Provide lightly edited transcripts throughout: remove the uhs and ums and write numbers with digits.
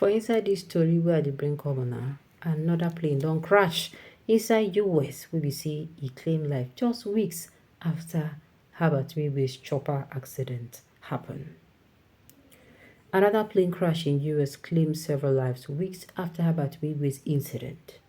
For inside this story where the bring corner, another plane don't crash inside US wey we see e claim life just weeks after Herbert Wigwe'S chopper accident happened. Another plane crash in US claimed several lives weeks after Herbert Wigwe'S incident.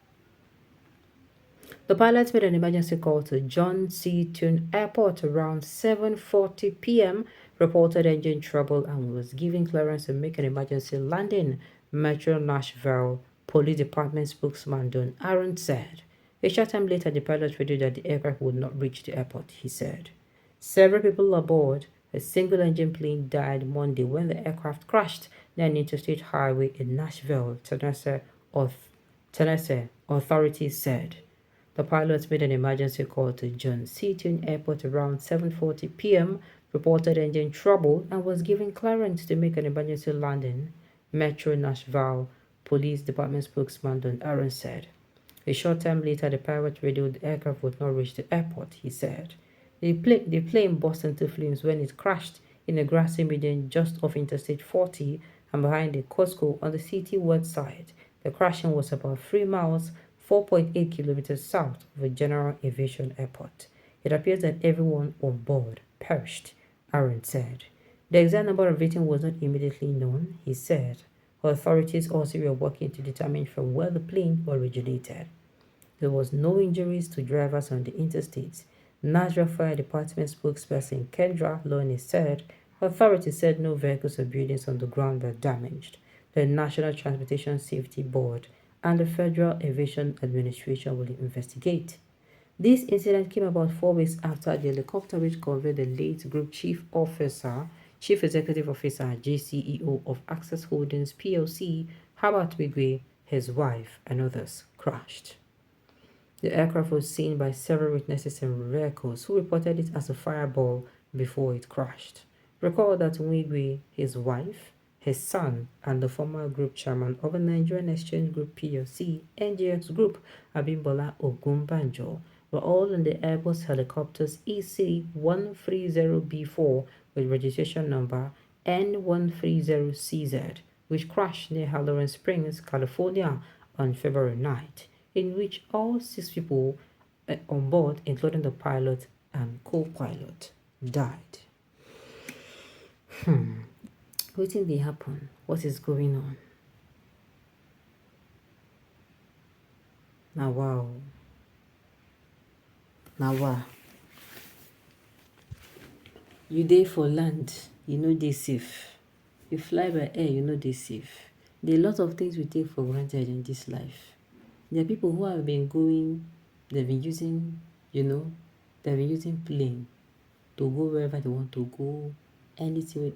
The pilot made an emergency call to John C. Tune Airport around 7:40 p.m., reported engine trouble, and was given clearance to make an emergency landing, Metro Nashville Police Department spokesman Don Aaron said. A short time later, the pilot revealed that the aircraft would not reach the airport, he said. Several people aboard a single-engine plane died Monday when the aircraft crashed near an interstate highway in Nashville, Tennessee, authorities said. The pilot made an emergency call to John Seaton Airport around 7:40 p.m., reported engine trouble, and was given clearance to make an emergency landing, Metro Nashville Police Department spokesman Don Aaron said. A short time later, the pilot revealed the aircraft would not reach the airport, he said. The plane burst into flames when it crashed in a grassy median just off Interstate 40 and behind a Costco on the city west side. The crashing was about 3 miles 4.8 kilometers south of a general aviation airport. It appears that everyone on board perished, Aaron said. The exact number of victims was not immediately known, he said. Authorities also were working to determine from where the plane originated. There was no injuries to drivers on the interstates. Nashville Fire Department spokesperson Kendra Loney said authorities said no vehicles or buildings on the ground were damaged. The National Transportation Safety Board and the Federal Aviation Administration will investigate. This incident came about 4 weeks after the helicopter which conveyed the late Group Chief Executive Officer, GCEO of Access Holdings PLC, Herbert Wigwe, his wife, and others crashed. The aircraft was seen by several witnesses and vehicles who reported it as a fireball before it crashed. Recall that Wigwe, his wife, his son, and the former group chairman of the Nigerian Exchange Group PLC, NGX Group, Abimbola Ogunbanjo, were all in the Airbus helicopters EC-130B4 with registration number N130CZ, which crashed near Halloran Springs, California on February 9th, in which all 6 people on board, including the pilot and co-pilot, died. What did happen? What is going on? Now wow. You dey for land, you know dey safe. You fly by air, you know dey safe. There are a lot of things we take for granted in this life. There are people who have been going, they've been using plane to go wherever they want to go, anything,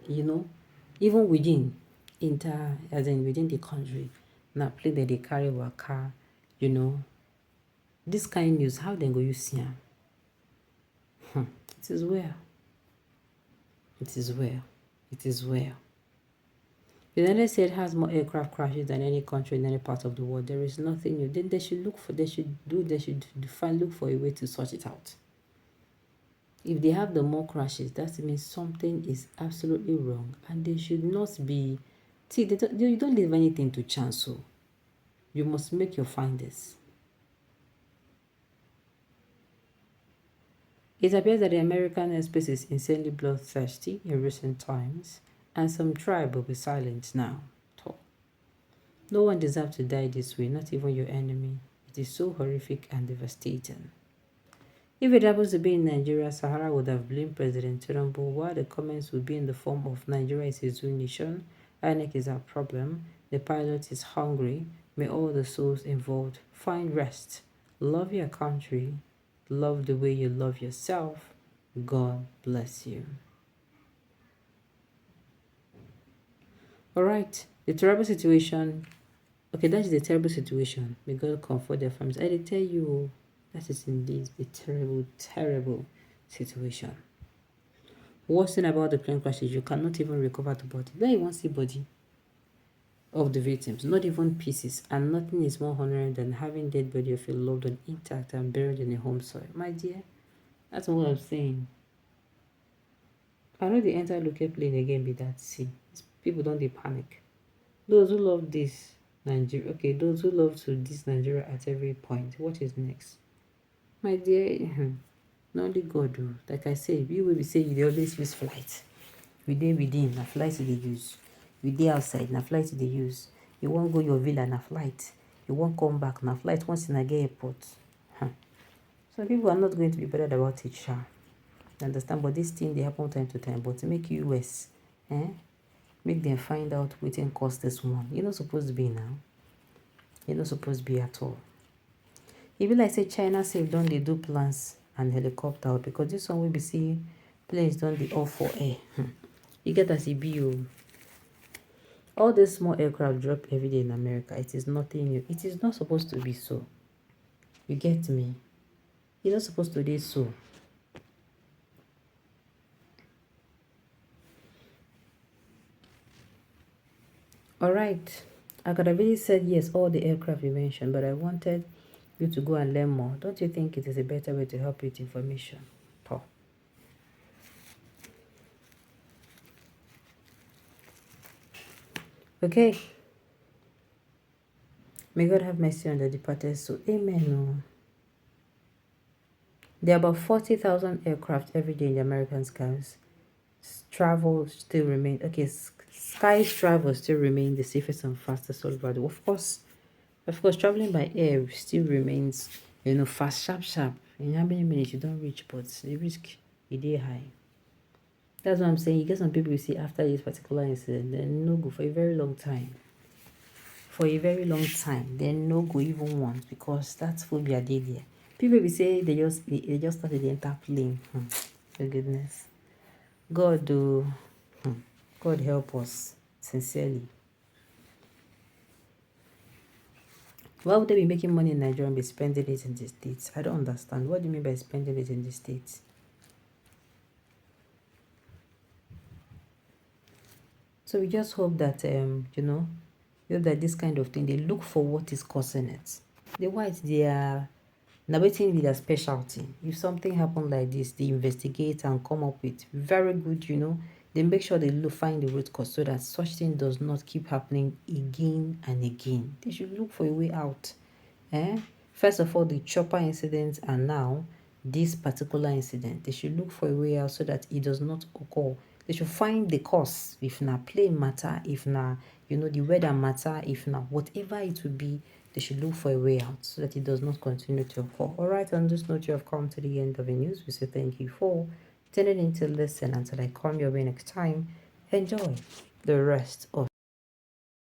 even within the country. Now plane that they carry waka, this kind of news, how they go use see am? It is well. It is well. It is well. The United States has more aircraft crashes than any country in any part of the world. There is nothing new. Then they should look for a way to sort it out. If they have the more crashes, that means something is absolutely wrong, and they should not be. See, you don't leave anything to chance, so you must make your findings. It appears that the American airspace is insanely bloodthirsty in recent times, and some tribe will be silent now. No one deserves to die this way, not even your enemy. It is so horrific and devastating. If it happens to be in Nigeria, Sahara would have blamed President Tinubu, while the comments would be in the form of Nigeria is his own nation, INEC is our problem, the pilot is hungry, may all the souls involved find rest. Love your country, love the way you love yourself. God bless you. Alright, the terrible situation. Okay, that is the terrible situation. May God comfort their families. I tell you, that is indeed a terrible, terrible situation. Worst thing about the plane crash is you cannot even recover the body. Don't even see body of the victims, not even pieces, and nothing is more honoring than having dead body of your loved one intact and buried in a home soil. My dear, that's what I'm saying. I know the enter local plane again be that. See, people don't they panic. Those who love this Nigeria, okay, those who love to this Nigeria at every point. What is next? My dear, not only God do. Like I say, we will be saying they always use flight. We dey within, na flight they use. We dey outside, na flight they use. You won't go your villa, na flight. You won't come back, na flight once in a get airport. Huh. So people are not going to be bothered about it, sha. You understand? But this thing they happen time to time. But to make US, make them find out wetin cause this one. You're not supposed to be now. You're not supposed to be at all. E be like say China sef don dey do plans and helicopter because this one will be see planes don dey off for air. You get as e be o. All these small aircraft drop every day in America. It is nothing new. It is not supposed to be so. You get me? It's not supposed to be so. Alright. I could have really said yes, all the aircraft you mentioned, but I wanted you to go and learn more. Don't you think it is a better way to help you with information? Paul. Okay. May God have mercy on the departed soul. Amen. There are about 40,000 aircraft every day in the American skies. Travel still remain okay. Sky travel still remain the safest and fastest route. Of course, traveling by air still remains, fast, sharp. In how many minutes you don't reach, but the risk is high. That's what I'm saying. You get some people you see after this particular incident, then no go for a very long time. For a very long time, then no go even once because that's phobia dey there. People will say they just started the enter plane. Oh goodness. God do God help us sincerely. Why would they be making money in Nigeria and be spending it in the States? I don't understand. What do you mean by spending it in the States? So we just hope that that this kind of thing, they look for what is causing it. The whites, they are now waiting with their specialty. If something happened like this, they investigate and come up with very good, they make sure they find the root cause so that such thing does not keep happening again and again. They should look for a way out. First of all, the chopper incident and now this particular incident. They should look for a way out so that it does not occur. They should find the cause. If na plane matter, if na the weather matter, if na whatever it will be, they should look for a way out so that it does not continue to occur. Alright, on this note, you have come to the end of the news. We say thank you for tuning in to listen. Until I come your way next time, enjoy the rest of